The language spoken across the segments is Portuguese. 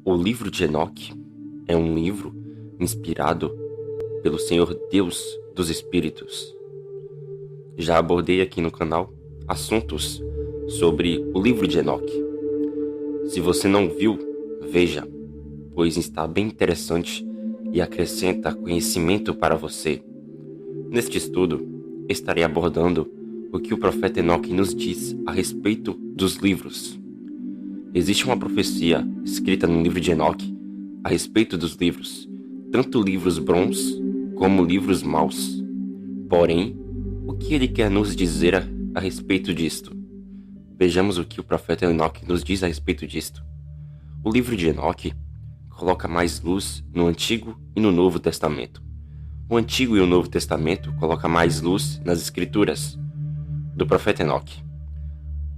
O livro de Enoque é um livro inspirado pelo Senhor Deus dos Espíritos. Já abordei aqui no canal assuntos sobre o livro de Enoque. Se você não viu, veja, pois está bem interessante e acrescenta conhecimento para você. Neste estudo, estarei abordando o que o profeta Enoque nos diz a respeito dos livros. Existe uma profecia escrita no livro de Enoque a respeito dos livros, tanto livros bons como livros maus. Porém, o que ele quer nos dizer a respeito disto? Vejamos o que o profeta Enoque nos diz a respeito disto. O livro de Enoque coloca mais luz no Antigo e no Novo Testamento. O Antigo e o Novo Testamento colocam mais luz nas Escrituras do profeta Enoque.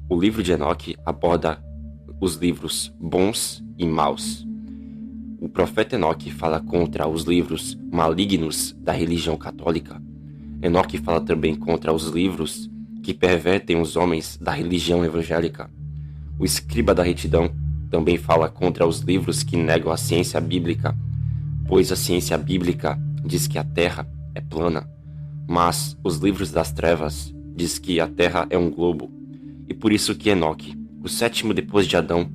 O livro de Enoque aborda os livros bons e maus. O profeta Enoque fala contra os livros malignos da religião católica. Enoque fala também contra os livros que pervertem os homens da religião evangélica. O escriba da retidão também fala contra os livros que negam a ciência bíblica, pois a ciência bíblica diz que a terra é plana, mas os livros das trevas diz que a terra é um globo. E por isso que Enoque, o sétimo depois de Adão,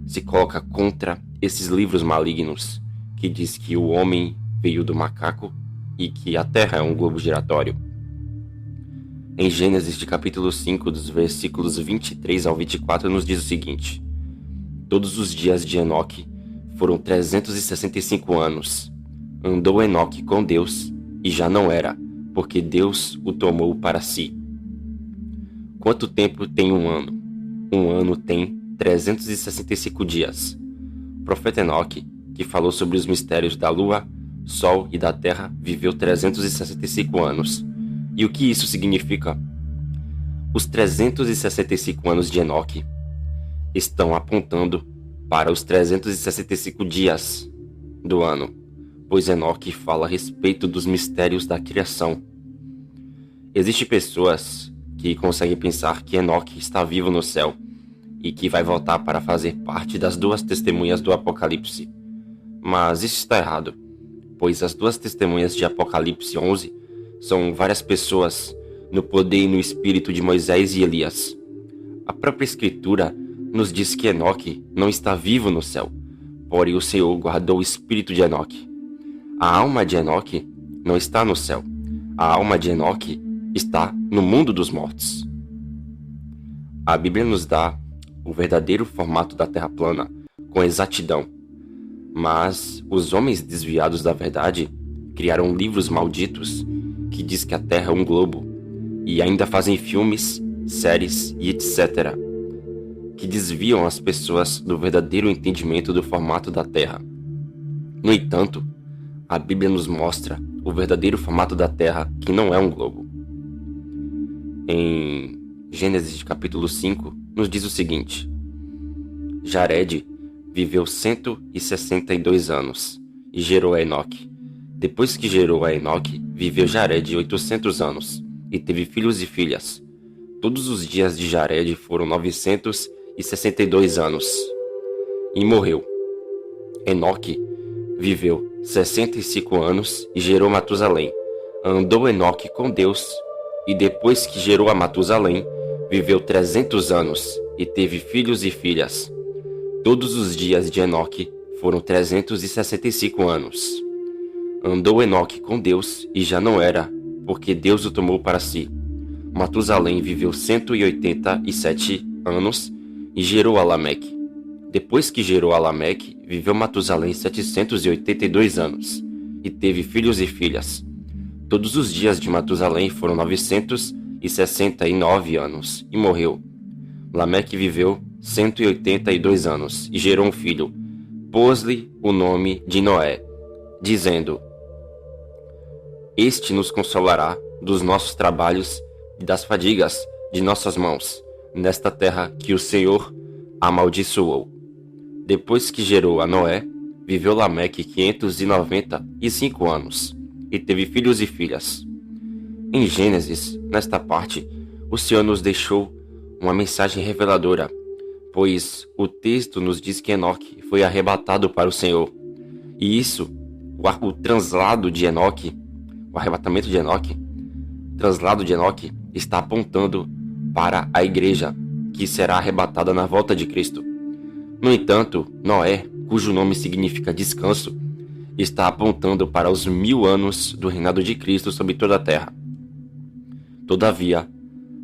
se coloca contra esses livros malignos, que diz que o homem veio do macaco e que a terra é um globo giratório. Em Gênesis de capítulo 5, dos versículos 23 ao 24, nos diz o seguinte: Todos os dias de Enoque foram 365 anos. Andou Enoque com Deus e já não era, porque Deus o tomou para si. Quanto tempo tem um ano? Um ano tem 365 dias. O profeta Enoque, que falou sobre os mistérios da lua, sol e da terra, viveu 365 anos. E o que isso significa? Os 365 anos de Enoque estão apontando para os 365 dias do ano, pois Enoque fala a respeito dos mistérios da criação. Existem pessoas que conseguem pensar que Enoque está vivo no céu e que vai voltar para fazer parte das duas testemunhas do Apocalipse. Mas isso está errado, pois as duas testemunhas de Apocalipse 11 são várias pessoas no poder e no espírito de Moisés e Elias. A própria Escritura nos diz que Enoque não está vivo no céu, porém o Senhor guardou o espírito de Enoque. A alma de Enoque não está no céu. A alma de Enoque está no mundo dos mortos. A Bíblia nos dá o verdadeiro formato da Terra plana com exatidão, mas os homens desviados da verdade criaram livros malditos que diz que a Terra é um globo e ainda fazem filmes, séries e etc., que desviam as pessoas do verdadeiro entendimento do formato da Terra. No entanto, a Bíblia nos mostra o verdadeiro formato da Terra, que não é um globo. Em Gênesis capítulo 5, nos diz o seguinte: Jared viveu 162 anos e gerou a Enoque. Depois que gerou a Enoque, viveu Jared 800 anos e teve filhos e filhas. Todos os dias de Jared foram 962 anos e morreu. Enoque viveu 65 anos e gerou Matusalém. Andou Enoque com Deus e depois que gerou a Matusalém, viveu 300 anos e teve filhos e filhas. Todos os dias de Enoque foram 365 anos. Andou Enoque com Deus e já não era, porque Deus o tomou para si. Matusalém viveu 187 anos e gerou a Lameque. Depois que gerou a Lameque, viveu Matusalém 782 anos e teve filhos e filhas. Todos os dias de Matusalém foram 969 anos e morreu. Lameque viveu 182 anos e gerou um filho. Pôs-lhe o nome de Noé, dizendo: Este nos consolará dos nossos trabalhos e das fadigas de nossas mãos, nesta terra que o Senhor amaldiçoou. Depois que gerou a Noé, viveu Lameque 595 anos e teve filhos e filhas. Em Gênesis, nesta parte, o Senhor nos deixou uma mensagem reveladora pois o texto nos diz que Enoque foi arrebatado para o Senhor. E isso, o translado de Enoque, o arrebatamento de Enoque, translado de Enoque, está apontando para a igreja, que será arrebatada na volta de Cristo. No entanto, Noé, cujo nome significa descanso, está apontando para os 1000 anos do reinado de Cristo sobre toda a terra. Todavia,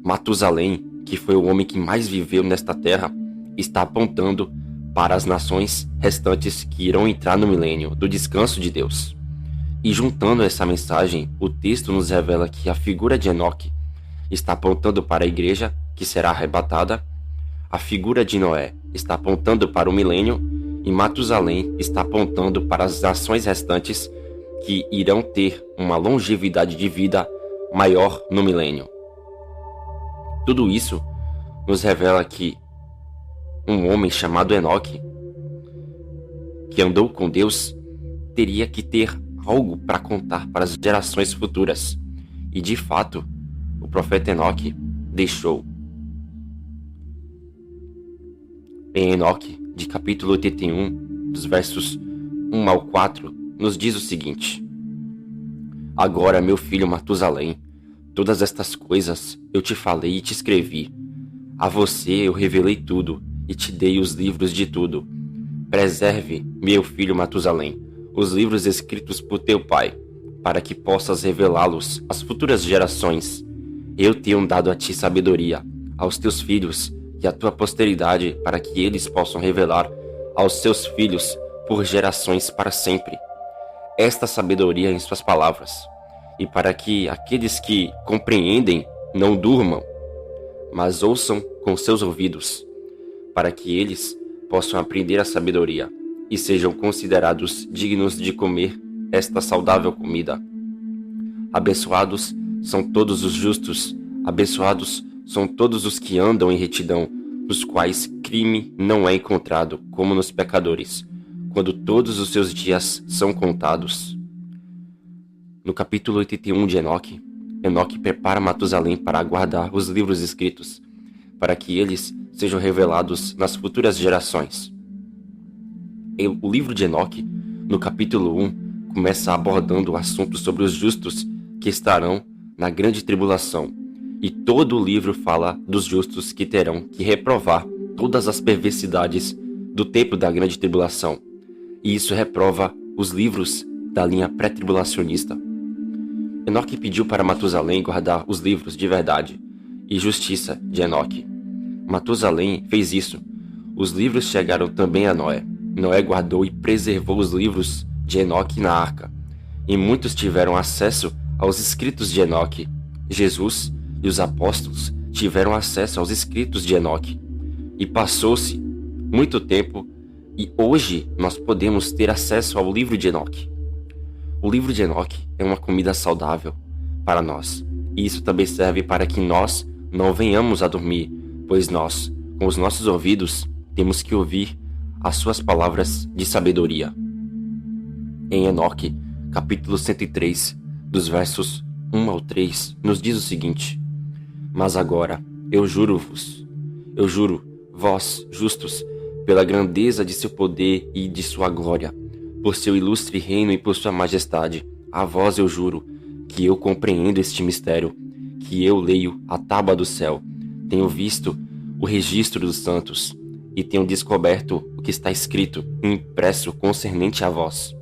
Matusalém, que foi o homem que mais viveu nesta terra, está apontando para as nações restantes que irão entrar no milênio do descanso de Deus. E juntando essa mensagem, o texto nos revela que a figura de Enoque está apontando para a igreja que será arrebatada, a figura de Noé está apontando para o milênio e Matusalém está apontando para as nações restantes que irão ter uma longevidade de vida maior no milênio. Tudo isso nos revela que um homem chamado Enoque, que andou com Deus, teria que ter algo para contar para as gerações futuras. E de fato, o profeta Enoque deixou. Em Enoque, de capítulo 81, dos versos 1 ao 4, nos diz o seguinte: Agora, meu filho Matusalém, todas estas coisas eu te falei e te escrevi. A você eu revelei tudo e te dei os livros de tudo. Preserve, meu filho Matusalém, os livros escritos por teu pai, para que possas revelá-los às futuras gerações. Eu tenho dado a ti sabedoria, aos teus filhos e à tua posteridade, para que eles possam revelar aos seus filhos por gerações para sempre esta sabedoria em suas palavras, e para que aqueles que compreendem não durmam, mas ouçam com seus ouvidos, para que eles possam aprender a sabedoria e sejam considerados dignos de comer esta saudável comida. Abençoados são todos os justos, abençoados são todos os que andam em retidão, nos quais crime não é encontrado, como nos pecadores, quando todos os seus dias são contados. No capítulo 81 de Enoque, Enoque prepara Matusalém para aguardar os livros escritos, para que eles sejam revelados nas futuras gerações. O livro de Enoque, no capítulo 1, começa abordando o assunto sobre os justos que estarão na grande tribulação, e todo o livro fala dos justos que terão que reprovar todas as perversidades do tempo da grande tribulação, e isso reprova os livros da linha pré-tribulacionista. Enoque pediu para Matusalém guardar os livros de verdade e justiça de Enoque. Matusalém fez isso. Os livros chegaram também a Noé. Noé guardou e preservou os livros de Enoque na arca, e muitos tiveram acesso aos escritos de Enoque. Jesus e os apóstolos tiveram acesso aos escritos de Enoque. E passou-se muito tempo, e hoje nós podemos ter acesso ao livro de Enoque. O livro de Enoque é uma comida saudável para nós, e isso também serve para que nós não venhamos a dormir, pois nós, com os nossos ouvidos, temos que ouvir as suas palavras de sabedoria. Em Enoque, capítulo 103, dos versos 1 ao 3, nos diz o seguinte: Mas agora, eu juro, vós, justos, pela grandeza de seu poder e de sua glória, por seu ilustre reino e por sua majestade, a vós eu juro, que eu compreendo este mistério, que eu leio a tábua do céu, tenho visto o registro dos santos, e tenho descoberto o que está escrito e impresso concernente a vós.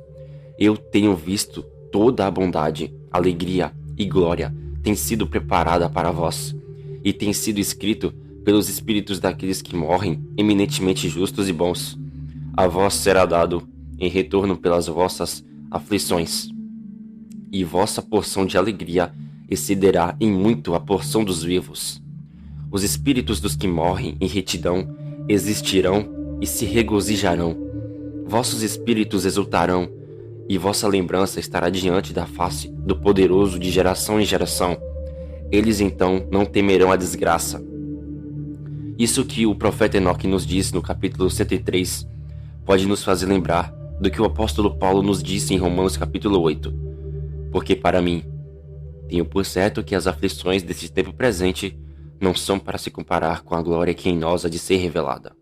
Eu tenho visto toda a bondade, alegria e glória tem sido preparada para vós, e tem sido escrito pelos espíritos daqueles que morrem, eminentemente justos e bons. A vós será dado em retorno pelas vossas aflições, e vossa porção de alegria excederá em muito a porção dos vivos. Os espíritos dos que morrem em retidão existirão e se regozijarão. Vossos espíritos exultarão, e vossa lembrança estará diante da face do poderoso de geração em geração. Eles então não temerão a desgraça. Isso que o profeta Enoque nos diz no capítulo 103 pode nos fazer lembrar do que o apóstolo Paulo nos disse em Romanos capítulo 8. Porque para mim, tenho por certo que as aflições desse tempo presente não são para se comparar com a glória que em nós há de ser revelada.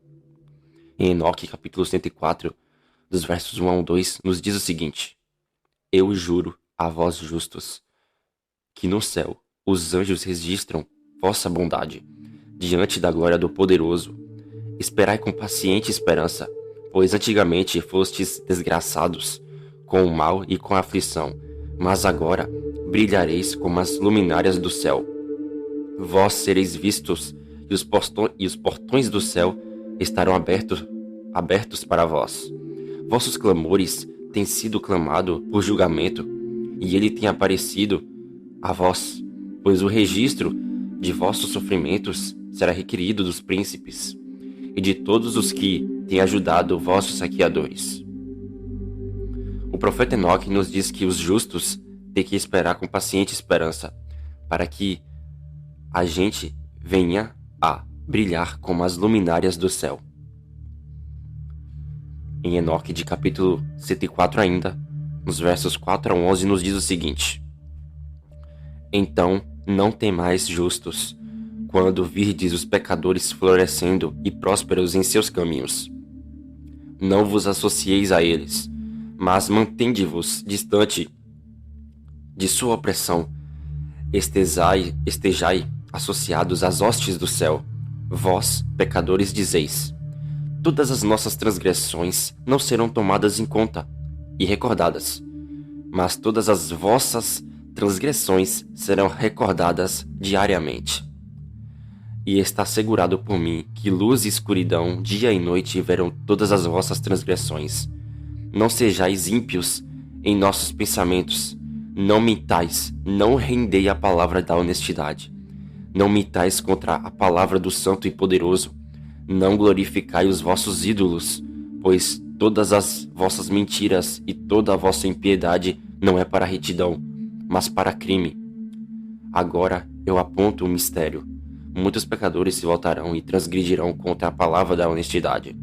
Em Enoque, capítulo 104, dos versos 1 ao 2, nos diz o seguinte: Eu juro a vós justos, que no céu os anjos registram vossa bondade, diante da glória do Poderoso. Esperai com paciente esperança, pois antigamente fostes desgraçados, com o mal e com a aflição, mas agora brilhareis como as luminárias do céu. Vós sereis vistos, e os portões do céu estarão abertos para vós. Vossos clamores têm sido clamado por julgamento, e ele tem aparecido a vós, pois o registro de vossos sofrimentos será requerido dos príncipes e de todos os que têm ajudado vossos saqueadores. O profeta Enoque nos diz que os justos têm que esperar com paciente esperança, para que a gente venha a brilhar como as luminárias do céu. Em Enoque, de capítulo 104 ainda, nos versos 4 a 11, nos diz o seguinte: Então não temais, justos, quando virdes os pecadores florescendo e prósperos em seus caminhos. Não vos associeis a eles, mas mantende-vos distante de sua opressão. Estejai associados às hostes do céu. Vós, pecadores, dizeis: Todas as nossas transgressões não serão tomadas em conta e recordadas, mas todas as vossas transgressões serão recordadas diariamente. E está assegurado por mim que luz e escuridão, dia e noite, verão todas as vossas transgressões. Não sejais ímpios em nossos pensamentos, não mintais, não rendei a palavra da honestidade. Não mintais contra a palavra do Santo e Poderoso. Não glorificai os vossos ídolos, pois todas as vossas mentiras e toda a vossa impiedade não é para retidão, mas para crime. Agora eu aponto um mistério. Muitos pecadores se voltarão e transgredirão contra a palavra da honestidade.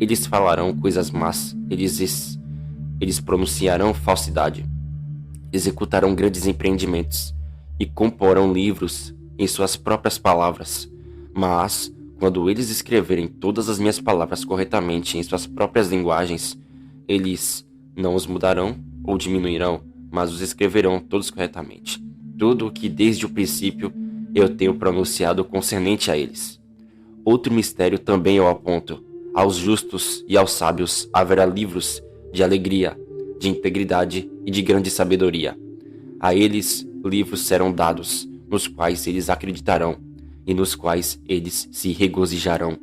Eles falarão coisas más, eles pronunciarão falsidade, executarão grandes empreendimentos e comporão livros em suas próprias palavras. Mas, quando eles escreverem todas as minhas palavras corretamente em suas próprias linguagens, eles não os mudarão ou diminuirão, mas os escreverão todos corretamente. Tudo o que desde o princípio eu tenho pronunciado concernente a eles. Outro mistério também eu aponto. Aos justos e aos sábios haverá livros de alegria, de integridade e de grande sabedoria. A eles livros serão dados, nos quais eles acreditarão e nos quais eles se regozijarão.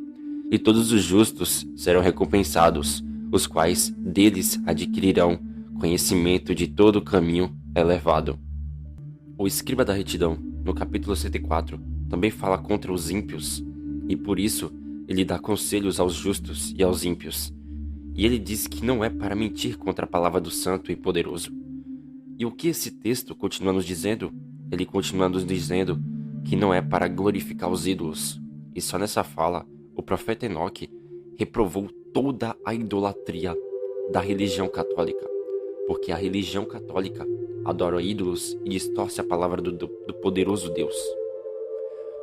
E todos os justos serão recompensados, os quais deles adquirirão conhecimento de todo o caminho elevado. O escriba da retidão, no capítulo 104, também fala contra os ímpios, e por isso ele dá conselhos aos justos e aos ímpios. E ele diz que não é para mentir contra a palavra do Santo e Poderoso. E o que esse texto continua nos dizendo? Ele continua nos dizendo que não é para glorificar os ídolos. E só nessa fala, o profeta Enoque reprovou toda a idolatria da religião católica, porque a religião católica adora ídolos e distorce a palavra do poderoso Deus.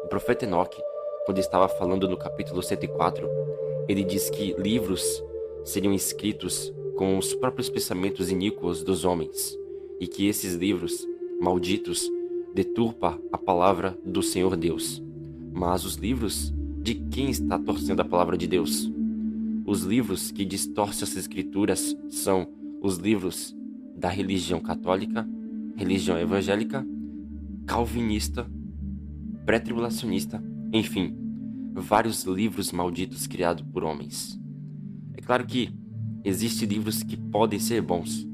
O profeta Enoque, quando estava falando no capítulo 104, ele diz que livros seriam escritos com os próprios pensamentos iníquos dos homens, e que esses livros malditos deturpa a palavra do Senhor Deus. Mas os livros de quem está torcendo a palavra de Deus? Os livros que distorcem as escrituras são os livros da religião católica, religião evangélica, calvinista, pré-tribulacionista, enfim, vários livros malditos criados por homens. É claro que existem livros que podem ser bons,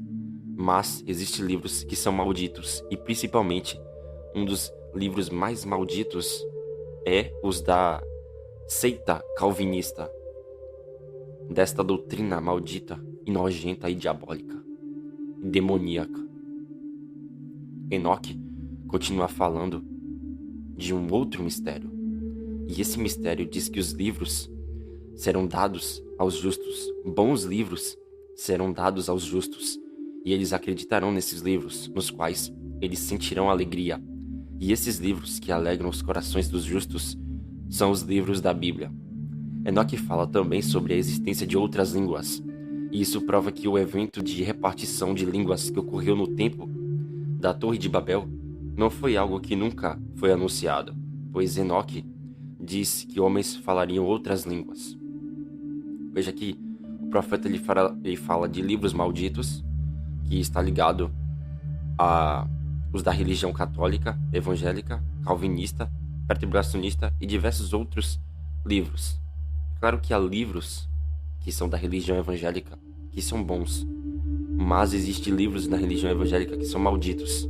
mas existem livros que são malditos, e principalmente um dos livros mais malditos é os da seita calvinista, desta doutrina maldita e nojenta e diabólica e demoníaca. Enoque continua falando de um outro mistério, e esse mistério diz que os livros serão dados aos justos, bons livros serão dados aos justos, e eles acreditarão nesses livros, nos quais eles sentirão alegria. E esses livros que alegram os corações dos justos são os livros da Bíblia. Enoque fala também sobre a existência de outras línguas, e isso prova que o evento de repartição de línguas que ocorreu no tempo da Torre de Babel não foi algo que nunca foi anunciado, pois Enoque diz que homens falariam outras línguas. Veja que o profeta ele fala de livros malditos, que está ligado a os da religião católica, evangélica, calvinista, perturbacionista e diversos outros livros. Claro que há livros que são da religião evangélica que são bons, mas existem livros na religião evangélica que são malditos.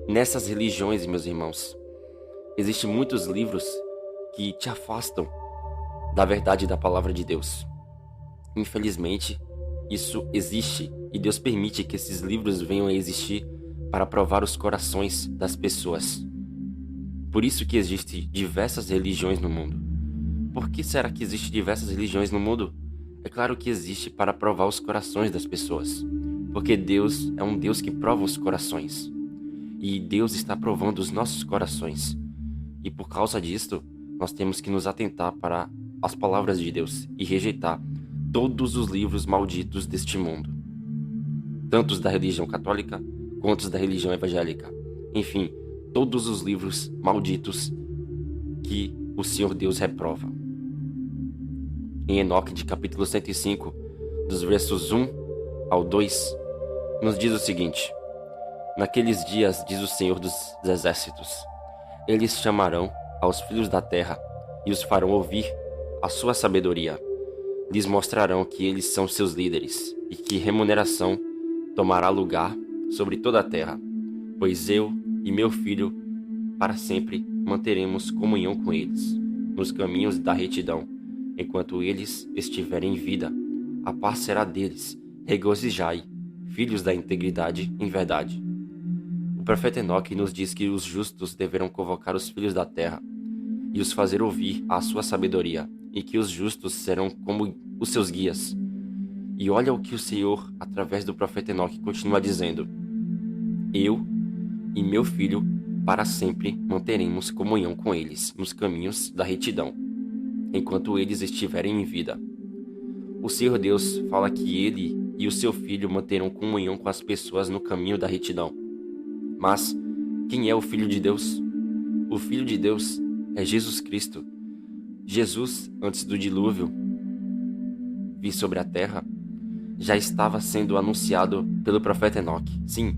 Nessas religiões, meus irmãos, existem muitos livros que te afastam da verdade da palavra de Deus. Infelizmente, isso existe e Deus permite que esses livros venham a existir para provar os corações das pessoas. Por isso que existem diversas religiões no mundo. Por que será que existem diversas religiões no mundo? É claro que existe para provar os corações das pessoas. Porque Deus é um Deus que prova os corações. E Deus está provando os nossos corações. E por causa disto, nós temos que nos atentar para as palavras de Deus e rejeitar todos os livros malditos deste mundo. Tanto os da religião católica, quanto os da religião evangélica. Enfim, todos os livros malditos que o Senhor Deus reprova. Em Enoque, de capítulo 105, dos versos 1 ao 2, nos diz o seguinte: Naqueles dias, diz o Senhor dos Exércitos, eles chamarão aos filhos da terra e os farão ouvir a sua sabedoria. Lhes mostrarão que eles são seus líderes e que remuneração tomará lugar sobre toda a terra, pois eu e meu filho para sempre manteremos comunhão com eles nos caminhos da retidão. Enquanto eles estiverem em vida, a paz será deles. Regozijai, filhos da integridade em verdade. O profeta Enoque nos diz que os justos deverão convocar os filhos da terra e os fazer ouvir a sua sabedoria, e que os justos serão como os seus guias. E olha o que o Senhor, através do profeta Enoque, continua dizendo: Eu e meu filho para sempre manteremos comunhão com eles nos caminhos da retidão, enquanto eles estiverem em vida. O Senhor Deus fala que ele e o seu filho manterão comunhão com as pessoas no caminho da retidão. Mas quem é o Filho de Deus? O Filho de Deus é Jesus Cristo. Jesus, antes do dilúvio vir sobre a terra, já estava sendo anunciado pelo profeta Enoque. Sim,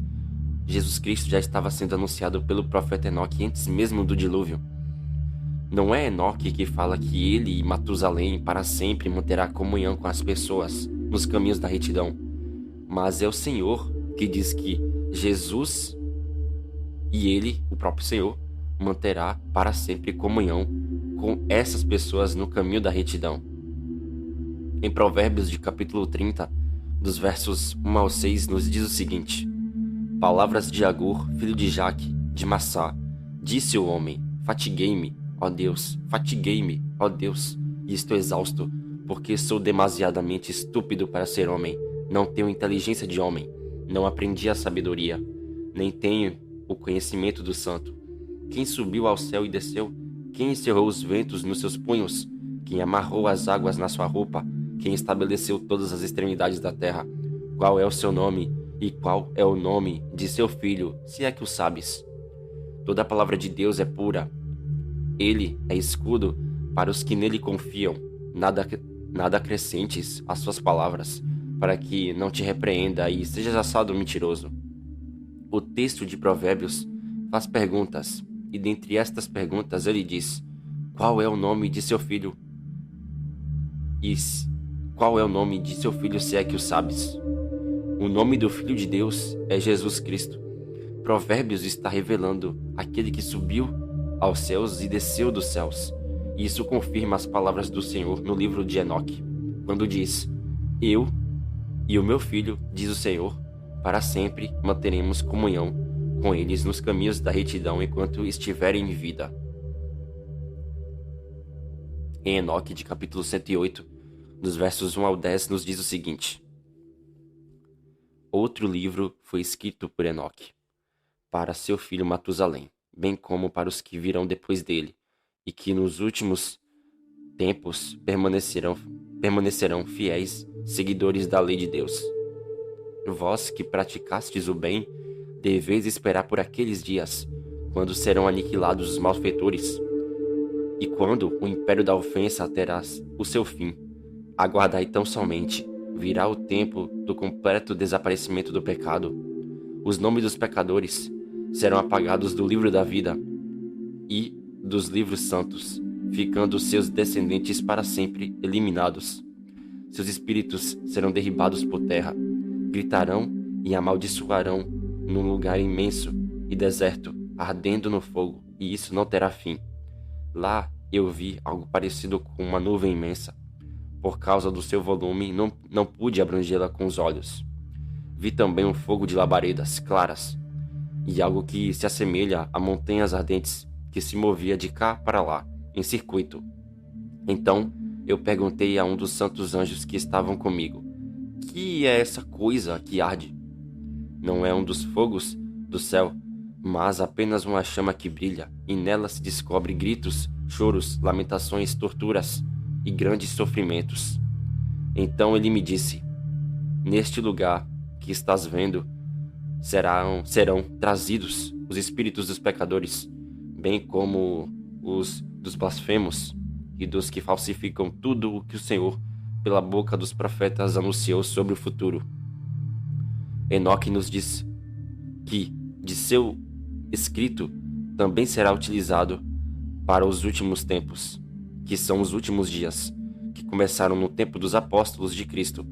Jesus Cristo já estava sendo anunciado pelo profeta Enoque antes mesmo do dilúvio. Não é Enoque que fala que ele e Matusalém para sempre manterá comunhão com as pessoas nos caminhos da retidão, mas é o Senhor que diz que Jesus e ele, o próprio Senhor, manterá para sempre comunhão com essas pessoas no caminho da retidão. Em Provérbios de capítulo 30, dos versos 1 ao 6, nos diz o seguinte: Palavras de Agur, filho de Jaque, de Massá, disse o homem: Fatiguei-me, ó Deus, e estou exausto, porque sou demasiadamente estúpido para ser homem. Não tenho inteligência de homem, não aprendi a sabedoria, nem tenho o conhecimento do santo. Quem subiu ao céu e desceu? Quem encerrou os ventos nos seus punhos? Quem amarrou as águas na sua roupa? Quem estabeleceu todas as extremidades da terra? Qual é o seu nome? E qual é o nome de seu filho, se é que o sabes? Toda a palavra de Deus é pura. Ele é escudo para os que nele confiam. Nada acrescentes às suas palavras, para que não te repreenda e sejas assado mentiroso. O texto de Provérbios faz perguntas, e dentre estas perguntas ele diz: Qual é o nome de seu filho? Qual é o nome de seu filho, se é que o sabes? O nome do Filho de Deus é Jesus Cristo. Provérbios está revelando aquele que subiu aos céus e desceu dos céus. E isso confirma as palavras do Senhor no livro de Enoque, quando diz: Eu e o meu filho, diz o Senhor, para sempre manteremos comunhão com eles nos caminhos da retidão enquanto estiverem em vida. Em Enoque, de capítulo 108, dos versos 1 ao 10, nos diz o seguinte: Outro livro foi escrito por Enoque, para seu filho Matusalém, bem como para os que virão depois dele, e que nos últimos tempos permanecerão fiéis, seguidores da lei de Deus. Vós que praticastes o bem, deveis esperar por aqueles dias, quando serão aniquilados os malfeitores, e quando o império da ofensa terá o seu fim. Aguardai tão somente, virá o tempo do completo desaparecimento do pecado. Os nomes dos pecadores serão apagados do livro da vida e dos livros santos, ficando seus descendentes para sempre eliminados. Seus espíritos serão derribados por terra, gritarão e amaldiçoarão num lugar imenso e deserto, ardendo no fogo, e isso não terá fim. Lá eu vi algo parecido com uma nuvem imensa. Por causa do seu volume, não pude abrangê-la com os olhos. Vi também um fogo de labaredas claras, e algo que se assemelha a montanhas ardentes, que se movia de cá para lá, em circuito. Então eu perguntei a um dos santos anjos que estavam comigo: que é essa coisa que arde? Não é um dos fogos do céu, mas apenas uma chama que brilha, e nela se descobre gritos, choros, lamentações, torturas e grandes sofrimentos. Então ele me disse: neste lugar que estás vendo serão trazidos os espíritos dos pecadores, bem como os dos blasfemos e dos que falsificam tudo o que o Senhor, pela boca dos profetas, anunciou sobre o futuro. Enoque nos diz que de seu escrito também será utilizado para os últimos tempos, que são os últimos dias, que começaram no tempo dos apóstolos de Cristo.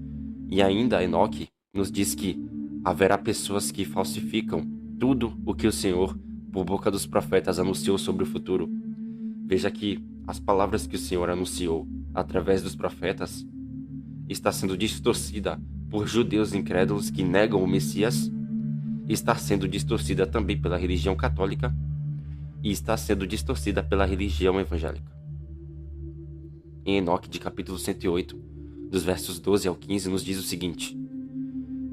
E ainda Enoque nos diz que haverá pessoas que falsificam tudo o que o Senhor, por boca dos profetas, anunciou sobre o futuro. Veja que as palavras que o Senhor anunciou através dos profetas está sendo distorcida por judeus incrédulos que negam o Messias, está sendo distorcida também pela religião católica e está sendo distorcida pela religião evangélica. Em Enoque, de capítulo 108, dos versos 12 ao 15, nos diz o seguinte: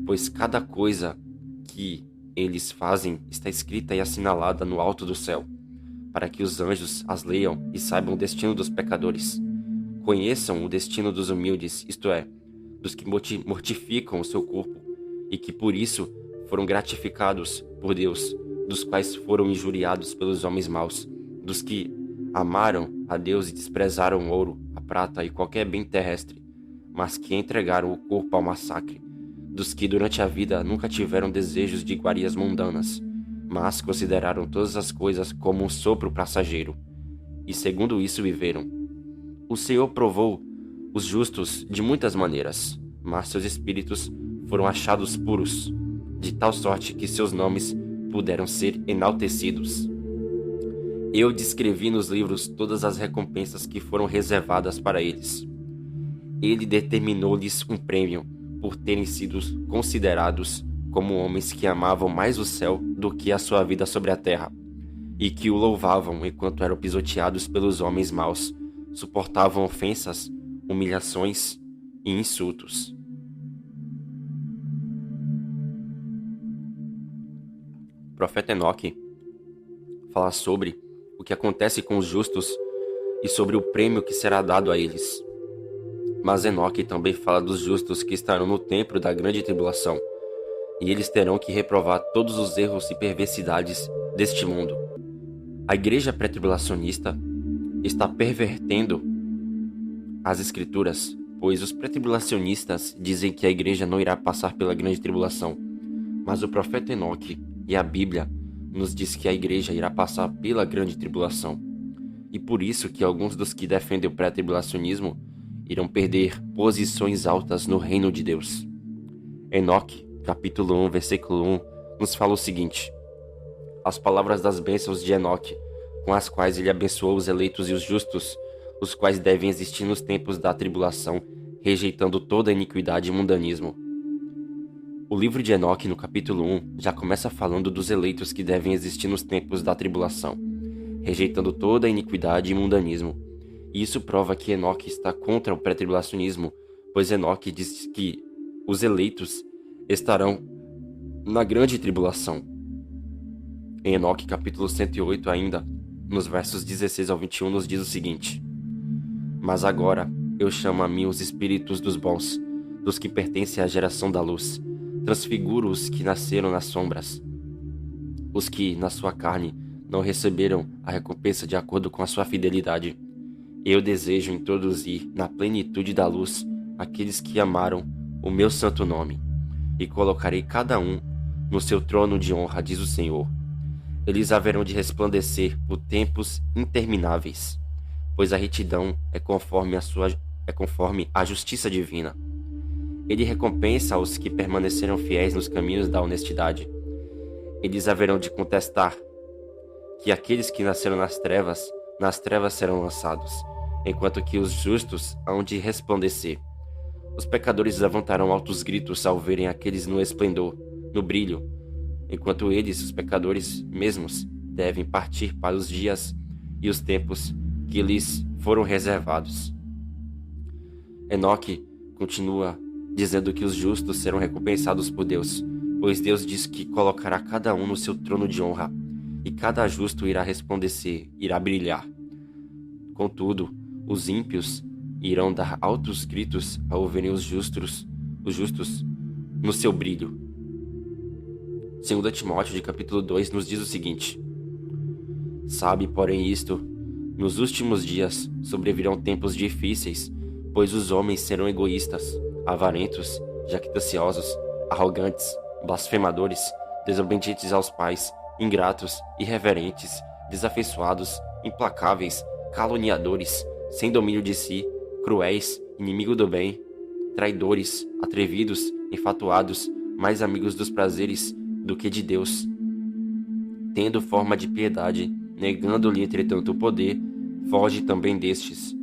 pois cada coisa que eles fazem está escrita e assinalada no alto do céu, para que os anjos as leiam e saibam o destino dos pecadores. Conheçam o destino dos humildes, isto é, dos que mortificam o seu corpo, e que por isso foram gratificados por Deus, dos quais foram injuriados pelos homens maus, dos que amaram a Deus e desprezaram o ouro, a prata e qualquer bem terrestre, mas que entregaram o corpo ao massacre, dos que durante a vida nunca tiveram desejos de iguarias mundanas, mas consideraram todas as coisas como um sopro passageiro, e segundo isso viveram. O Senhor provou os justos de muitas maneiras, mas seus espíritos foram achados puros, de tal sorte que seus nomes puderam ser enaltecidos. Eu descrevi nos livros todas as recompensas que foram reservadas para eles. Ele determinou-lhes um prêmio por terem sido considerados como homens que amavam mais o céu do que a sua vida sobre a terra, e que o louvavam enquanto eram pisoteados pelos homens maus, suportavam ofensas, humilhações e insultos. O profeta Enoque fala sobre o que acontece com os justos e sobre o prêmio que será dado a eles. Mas Enoque também fala dos justos que estarão no templo da grande tribulação, e eles terão que reprovar todos os erros e perversidades deste mundo. A igreja pré-tribulacionista está pervertendo as escrituras, pois os pré-tribulacionistas dizem que a igreja não irá passar pela grande tribulação, mas o profeta Enoque e a Bíblia nos diz que a igreja irá passar pela grande tribulação, e por isso que alguns dos que defendem o pré-tribulacionismo irão perder posições altas no reino de Deus. Enoque, capítulo 1, versículo 1, nos fala o seguinte: as palavras das bênçãos de Enoque, com as quais ele abençoou os eleitos e os justos, os quais devem existir nos tempos da tribulação, rejeitando toda a iniquidade e mundanismo. O livro de Enoque, no capítulo 1, já começa falando dos eleitos que devem existir nos tempos da tribulação, rejeitando toda a iniquidade e mundanismo. E isso prova que Enoque está contra o pré-tribulacionismo, pois Enoque diz que os eleitos estarão na grande tribulação. Em Enoque, capítulo 108 ainda, nos versos 16 ao 21, nos diz o seguinte: Mas agora eu chamo a mim os espíritos dos bons, dos que pertencem à geração da luz. Transfiguro os que nasceram nas sombras, os que, na sua carne, não receberam a recompensa de acordo com a sua fidelidade. Eu desejo introduzir na plenitude da luz aqueles que amaram o meu santo nome, e colocarei cada um no seu trono de honra, diz o Senhor. Eles haverão de resplandecer por tempos intermináveis, pois a retidão é conforme a justiça divina. Ele recompensa os que permaneceram fiéis nos caminhos da honestidade. Eles haverão de contestar que aqueles que nasceram nas trevas serão lançados, enquanto que os justos hão de resplandecer. Os pecadores levantarão altos gritos ao verem aqueles no esplendor, no brilho, enquanto eles, os pecadores mesmos, devem partir para os dias e os tempos que lhes foram reservados. Enoque continua dizendo que os justos serão recompensados por Deus, pois Deus diz que colocará cada um no seu trono de honra, e cada justo irá resplandecer, irá brilhar. Contudo, os ímpios irão dar altos gritos ao verem os justos no seu brilho. 2 Timóteo, de capítulo 2, nos diz o seguinte: Sabe, porém, isto, nos últimos dias sobrevirão tempos difíceis, pois os homens serão egoístas, avarentos, jactanciosos, arrogantes, blasfemadores, desobedientes aos pais, ingratos, irreverentes, desafeiçoados, implacáveis, caluniadores, sem domínio de si, cruéis, inimigo do bem, traidores, atrevidos, enfatuados, mais amigos dos prazeres do que de Deus, tendo forma de piedade, negando-lhe entretanto o poder, foge também destes,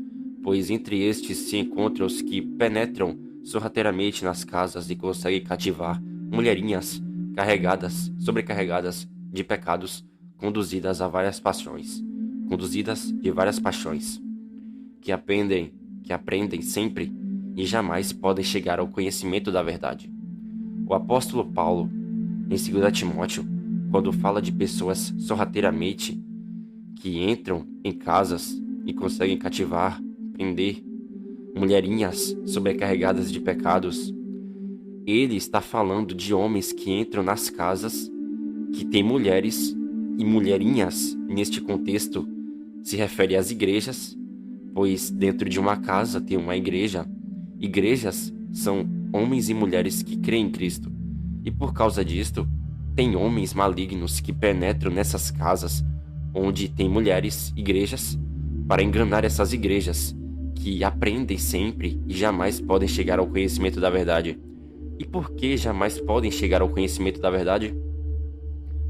pois entre estes se encontram os que penetram sorrateiramente nas casas e conseguem cativar mulherinhas sobrecarregadas de pecados, conduzidas de várias paixões, que aprendem sempre e jamais podem chegar ao conhecimento da verdade. O apóstolo Paulo, em 2 Timóteo, quando fala de pessoas sorrateiramente que entram em casas e conseguem cativar, prender mulherinhas sobrecarregadas de pecados, ele está falando de homens que entram nas casas, que têm mulheres, e mulherinhas, neste contexto, se refere às igrejas, pois dentro de uma casa tem uma igreja. Igrejas são homens e mulheres que creem em Cristo. E por causa disto, tem homens malignos que penetram nessas casas, onde tem mulheres, igrejas, para enganar essas igrejas, que aprendem sempre e jamais podem chegar ao conhecimento da verdade. E por que jamais podem chegar ao conhecimento da verdade?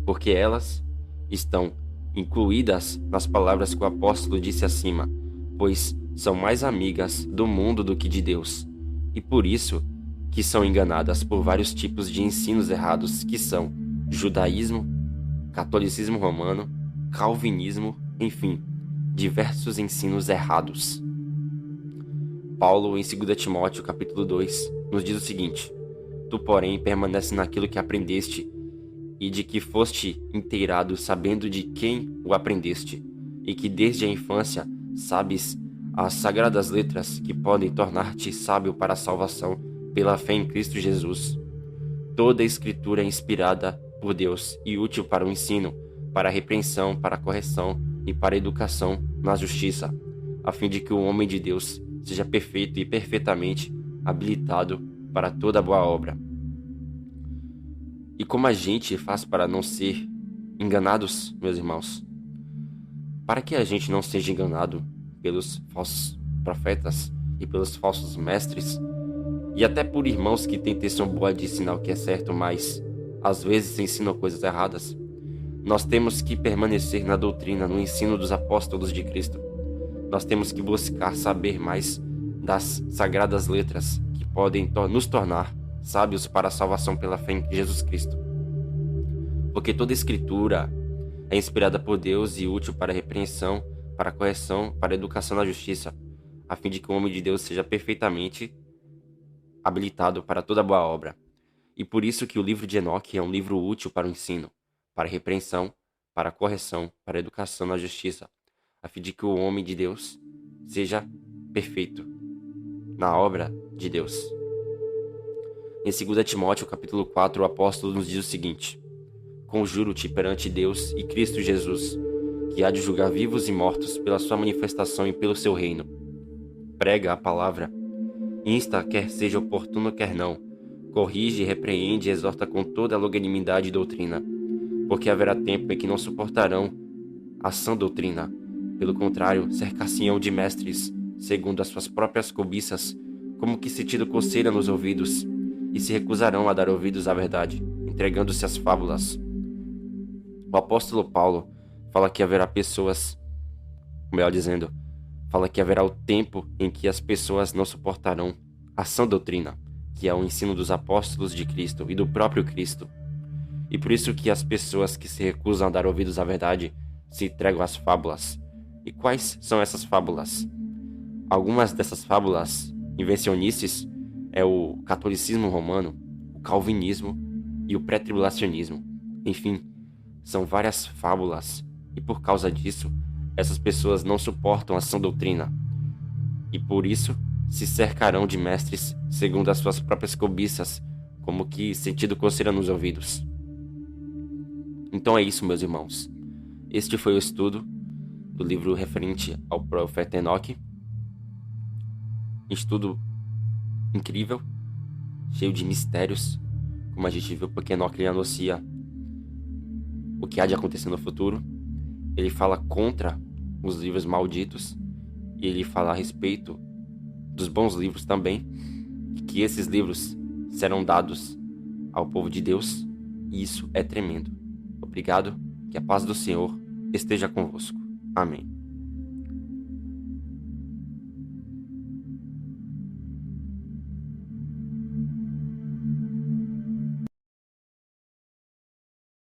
Porque elas estão incluídas nas palavras que o apóstolo disse acima, pois são mais amigas do mundo do que de Deus, e por isso que são enganadas por vários tipos de ensinos errados, que são judaísmo, catolicismo romano, calvinismo, enfim, diversos ensinos errados. Paulo, em 2 Timóteo, capítulo 2, nos diz o seguinte: Tu, porém, permanece naquilo que aprendeste e de que foste inteirado, sabendo de quem o aprendeste, e que desde a infância sabes as sagradas letras que podem tornar-te sábio para a salvação pela fé em Cristo Jesus. Toda a Escritura é inspirada por Deus e útil para o ensino, para a repreensão, para a correção e para a educação na justiça, a fim de que o homem de Deus seja perfeito e perfeitamente habilitado para toda boa obra. E como a gente faz para não ser enganados, meus irmãos? Para que a gente não seja enganado pelos falsos profetas e pelos falsos mestres, e até por irmãos que têm intenção boa de ensinar o que é certo, mas às vezes ensinam coisas erradas, nós temos que permanecer na doutrina, no ensino dos apóstolos de Cristo. Nós temos que buscar saber mais das sagradas letras que podem nos tornar sábios para a salvação pela fé em Jesus Cristo. Porque toda a Escritura é inspirada por Deus e útil para a repreensão, para a correção, para a educação na justiça, a fim de que o homem de Deus seja perfeitamente habilitado para toda boa obra. E por isso que o livro de Enoque é um livro útil para o ensino, para a repreensão, para a correção, para a educação na justiça, a fim de que o homem de Deus seja perfeito na obra de Deus. Em 2 Timóteo, capítulo 4, o apóstolo nos diz o seguinte: conjuro-te perante Deus e Cristo Jesus, que há de julgar vivos e mortos pela sua manifestação e pelo seu reino. Prega a palavra, insta, quer seja oportuno, quer não, corrige, repreende e exorta com toda a longanimidade e doutrina, porque haverá tempo em que não suportarão a sã doutrina. Pelo contrário, cercar-se-ão de mestres, segundo as suas próprias cobiças, como que sentindo coceira nos ouvidos, e se recusarão a dar ouvidos à verdade, entregando-se às fábulas. O apóstolo Paulo fala que haverá pessoas, melhor dizendo, fala que haverá o tempo em que as pessoas não suportarão a sã doutrina, que é o ensino dos apóstolos de Cristo e do próprio Cristo. E por isso que as pessoas que se recusam a dar ouvidos à verdade se entregam às fábulas. E quais são essas fábulas? Algumas dessas fábulas invencionices é o catolicismo romano, o calvinismo e o pré-tribulacionismo. Enfim, são várias fábulas, e por causa disso, essas pessoas não suportam a sã doutrina, e por isso se cercarão de mestres segundo as suas próprias cobiças, como que sentindo coceira nos ouvidos. Então é isso, meus irmãos. Este foi o estudo do livro referente ao profeta Enoque. Estudo incrível, cheio de mistérios, como a gente viu, porque Enoque anuncia o que há de acontecer no futuro. Ele fala contra os livros malditos e ele fala a respeito dos bons livros também, e que esses livros serão dados ao povo de Deus, e isso é tremendo. Obrigado, que a paz do Senhor esteja convosco. Amém.